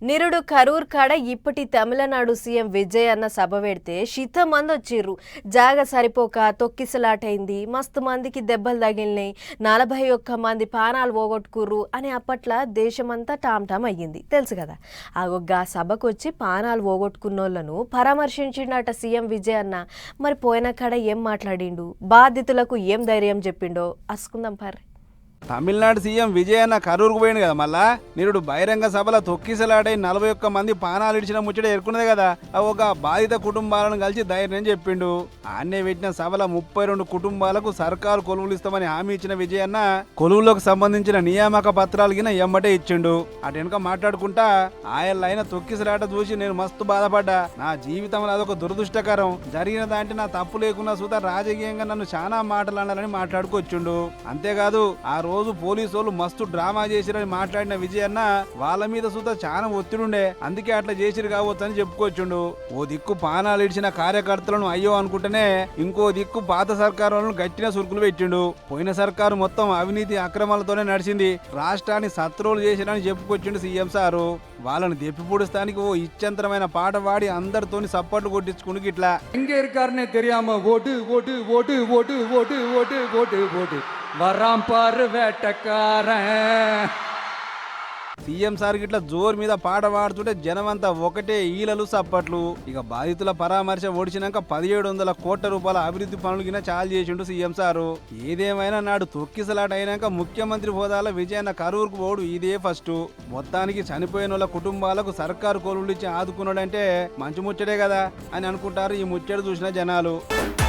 నిరుడు కరూర్ కాడ ఇప్పటి తమిళనాడు సీఎం విజయ్ అన్న సభ పెడితే మంది వచ్చిర్రు. జాగ సరిపోక తొక్కిసలాటైంది, మస్తు మందికి దెబ్బలు తగిలినాయి, 41 మంది పానాలు పోగొట్టుకుర్రు అని అప్పట్లో దేశమంతా టామ్ అయ్యింది తెలుసు కదా. ఆ సభకు వచ్చి పానాలు పోగొట్టుకున్నోళ్లను పరామర్శించిండట సీఎం విజయ్ అన్న. మరి పోయిన కాడ ఏం మాట్లాడిండు, బాధితులకు ఏం ధైర్యం చెప్పిండో అసుకుందాం పర్రి. తమిళనాడు సీఎం విజయన్న కరూరుకు పోయింది కదా. మళ్ళా నిరుడు బహిరంగ సభలో తొక్కిసలాడై 41 మంది పానాలు ఇడిచిన ముచ్చట ఎరుకున్నదే కదా. ఒక బాధిత కుటుంబాలను కలిసి ధైర్యం చెప్పిండు. ఆన్నే పెట్టిన సభలో 32 కుటుంబాలకు సర్కారు కొలువులు ఇస్తామని హామీ ఇచ్చిన విజయన్న కొలువులకు సంబంధించిన నియామక పత్రాలు గిన ఎమ్మటే ఇచ్చిండు. అటు వెనుక మాట్లాడుకుంటా ఆయనలైన తొక్కిసలాట చూసి నేను మస్తు బాధపడ్డా, నా జీవితంలో అదొక దురదృష్టకరం, జరిగిన దాంట్లో నా తప్పు లేకున్నా సుతా రాజకీయంగా నన్ను చాలా మాటలు అనాలని మాట్లాడుకొచ్చిండు. అంతేకాదు ఆ రోజు పోలీసు వాళ్ళు మస్తు డ్రామా చేసిరని మాట్లాడిన విజయన్న వాళ్ళ మీద సుతా చాలా ఒత్తిడుండే, అందుకే అట్లా చేసిరు కావచ్చు అని చెప్పుకొచ్చుండు. ఓ దిక్కు పానాలు ఇడిచిన కార్యకర్తలను అయ్యో అనుకుంటేనే ఇంకో దిక్కు పాత సర్కారులను గట్టిన సురుకులు పెట్టిండు. పోయిన సర్కారు మొత్తం అవినీతి అక్రమాలతోనే నడిచింది, రాష్ట్రాన్ని సత్రోలు చేసిరని చెప్పుకొచ్చిండు సీఎం సారు. వాళ్ళని దెప్పిపూడిస్తానికి ఓ ఇచ్చంతరమైన పాట పాడి అందరితోని సప్పట్లు కొట్టించుకుంటూ ఇట్లా vote vote vote vote vote vote vote vote వరాంపారు వేటకారన్. సీఎం సార్ గిట్లా జోరు మీద పాట పాడుతుంటే జనమంతా ఒకటే ఈలలు సప్పట్లు. ఇక బాధితుల పరామర్శ ఓడిచినాక 1700 కోట్ల రూపాయల అభివృద్ధి పనులు గిన చాలు చేసిండు సీఎం సారు. ఏదేమైనా నాడు తొక్కిసలాట అయినాక ముఖ్యమంత్రి హోదాలో విజయన్న కరూరుకు పోడు ఇదే ఫస్ట్. మొత్తానికి చనిపోయిన వాళ్ళ కుటుంబాలకు సర్కారు కొలువులు ఇచ్చి ఆదుకున్నాడంటే మంచి ముచ్చటే కదా అని అనుకుంటారు ఈ ముచ్చట చూసిన జనాలు.